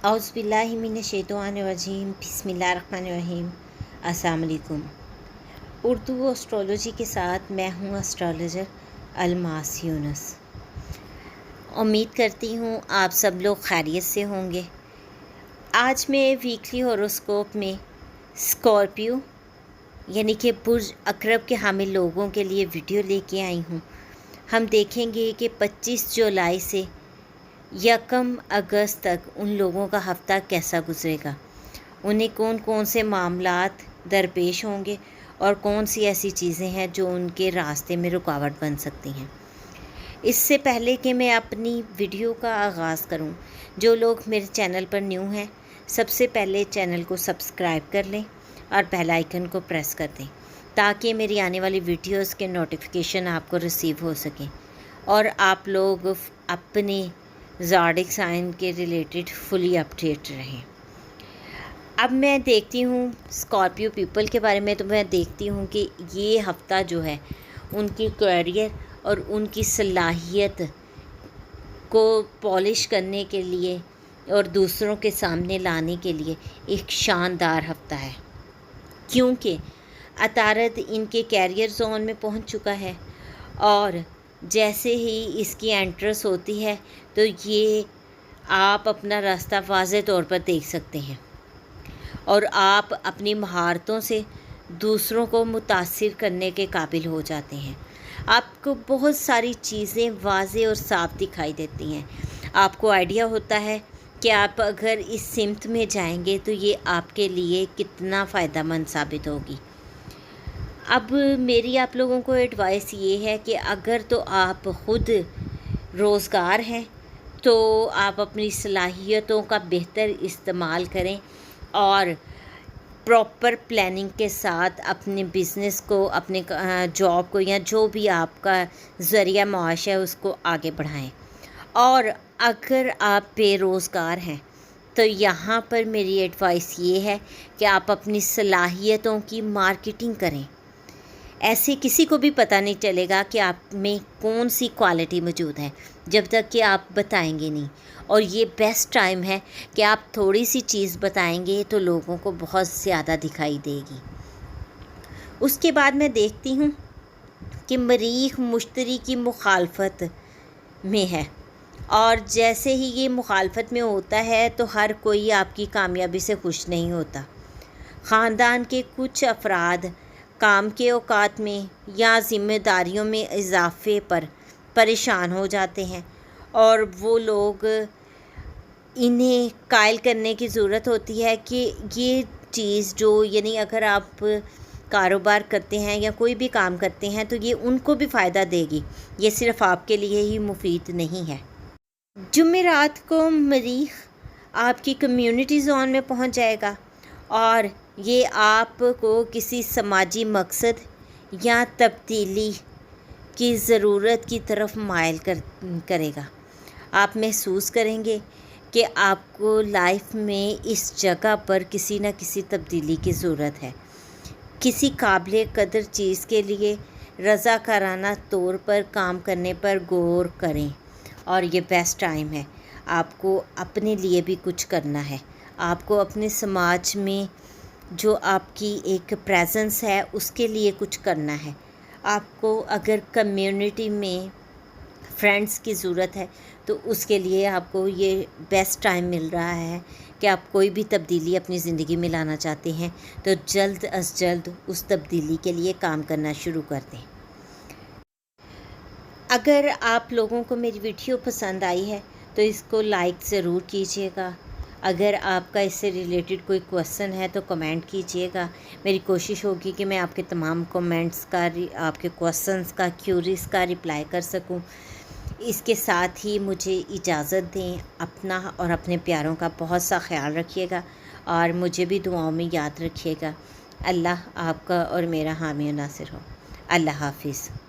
औज़ुबिल्लाहिमिनश्शैतानिर्रजीम बिस्मिल्लाहिर्रहमानिर्रहीम। अस्सलाम वालेकुम। उर्दू एस्ट्रोलॉजी के साथ मैं हूँ एस्ट्रोलॉजर अलमास यूनुस। उम्मीद करती हूँ आप सब लोग खैरियत से होंगे। आज मैं वीकली हॉरोस्कोप में स्कॉर्पियो यानी कि बुर्ज अकरब के हामिल लोगों के लिए वीडियो लेके आई हूँ। हम देखेंगे कि 25 जुलाई से 1 अगस्त तक उन लोगों का हफ़्ता कैसा गुजरेगा, उन्हें कौन कौन से मामलात दरपेश होंगे और कौन सी ऐसी चीज़ें हैं जो उनके रास्ते में रुकावट बन सकती हैं। इससे पहले कि मैं अपनी वीडियो का आगाज़ करूं, जो लोग मेरे चैनल पर न्यू हैं सबसे पहले चैनल को सब्सक्राइब कर लें और बेल आइकन को प्रेस कर दें ताकि मेरी आने वाली वीडियोस के नोटिफिकेशन आपको रिसीव हो सकें और आप लोग अपने ज़ोडिएक साइन के रिलेटेड फुली अपडेट रहें। अब मैं देखती हूँ स्कॉर्पियो पीपल के बारे में, तो मैं देखती हूँ कि ये हफ़्ता जो है उनकी करियर और उनकी सलाहियत को पॉलिश करने के लिए और दूसरों के सामने लाने के लिए एक शानदार हफ़्ता है, क्योंकि अतारद इनके कैरियर जोन में पहुँच चुका है और जैसे ही इसकी एंट्रेंस होती है तो ये आप अपना रास्ता वाज़ेह तौर पर देख सकते हैं और आप अपनी महारतों से दूसरों को मुतासिर करने के काबिल हो जाते हैं। आपको बहुत सारी चीज़ें वाज़ेह और साफ दिखाई देती हैं। आपको आइडिया होता है कि आप अगर इस सिमत में जाएंगे तो ये आपके लिए कितना फ़ायदेमंद साबित होगी। अब मेरी आप लोगों को एडवाइस ये है कि अगर तो आप ख़ुद रोज़गार हैं तो आप अपनी सलाहियतों का बेहतर इस्तेमाल करें और प्रॉपर प्लानिंग के साथ अपने बिज़नेस को, अपने जॉब को या जो भी आपका ज़रिया माश है उसको आगे बढ़ाएं। और अगर आप बेरोज़गार हैं तो यहाँ पर मेरी एडवाइस ये है कि आप अपनी सलाहियतों की मार्केटिंग करें। ऐसे किसी को भी पता नहीं चलेगा कि आप में कौन सी क्वालिटी मौजूद है जब तक कि आप बताएंगे नहीं। और ये बेस्ट टाइम है कि आप थोड़ी सी चीज़ बताएंगे तो लोगों को बहुत ज़्यादा दिखाई देगी। उसके बाद मैं देखती हूँ कि मरीख मुश्तरी की मुखालफत में है और जैसे ही ये मुखालफत में होता है तो हर कोई आपकी कामयाबी से खुश नहीं होता। ख़ानदान के कुछ अफराद काम के औकात में या ज़िम्मेदारियों में इजाफ़े पर परेशान हो जाते हैं और वो लोग इन्हें कायल करने की ज़रूरत होती है कि ये चीज़ जो, यानी अगर आप कारोबार करते हैं या कोई भी काम करते हैं तो ये उनको भी फ़ायदा देगी, ये सिर्फ़ आपके लिए ही मुफीद नहीं है। जुमेरात को मरीख आपकी कम्युनिटी जोन में पहुंच जाएगा और ये आपको किसी समाजी मकसद या तब्दीली की ज़रूरत की तरफ माइल करेगा। आप महसूस करेंगे कि आपको लाइफ में इस जगह पर किसी न किसी तब्दीली की ज़रूरत है। किसी काबिल कदर चीज़ के लिए रज़ाकाराना तौर पर काम करने पर गौर करें और ये बेस्ट टाइम है। आपको अपने लिए भी कुछ करना है। आपको अपने समाज में जो आपकी एक प्रेजेंस है उसके लिए कुछ करना है। आपको अगर कम्युनिटी में फ्रेंड्स की ज़रूरत है तो उसके लिए आपको ये बेस्ट टाइम मिल रहा है कि आप कोई भी तब्दीली अपनी ज़िंदगी में लाना चाहते हैं तो जल्द अज जल्द उस तब्दीली के लिए काम करना शुरू कर दें। अगर आप लोगों को मेरी वीडियो पसंद आई है तो इसको लाइक ज़रूर कीजिएगा। अगर आपका इससे रिलेटेड कोई क्वेश्चन है तो कमेंट कीजिएगा। मेरी कोशिश होगी कि मैं आपके तमाम कमेंट्स का, आपके क्वेश्चंस का, क्यूरीज़ का रिप्लाई कर सकूं। इसके साथ ही मुझे इजाज़त दें। अपना और अपने प्यारों का बहुत सा ख्याल रखिएगा और मुझे भी दुआओं में याद रखिएगा। अल्लाह आपका और मेरा हामी और नासिर हो। अल्लाह हाफिज़।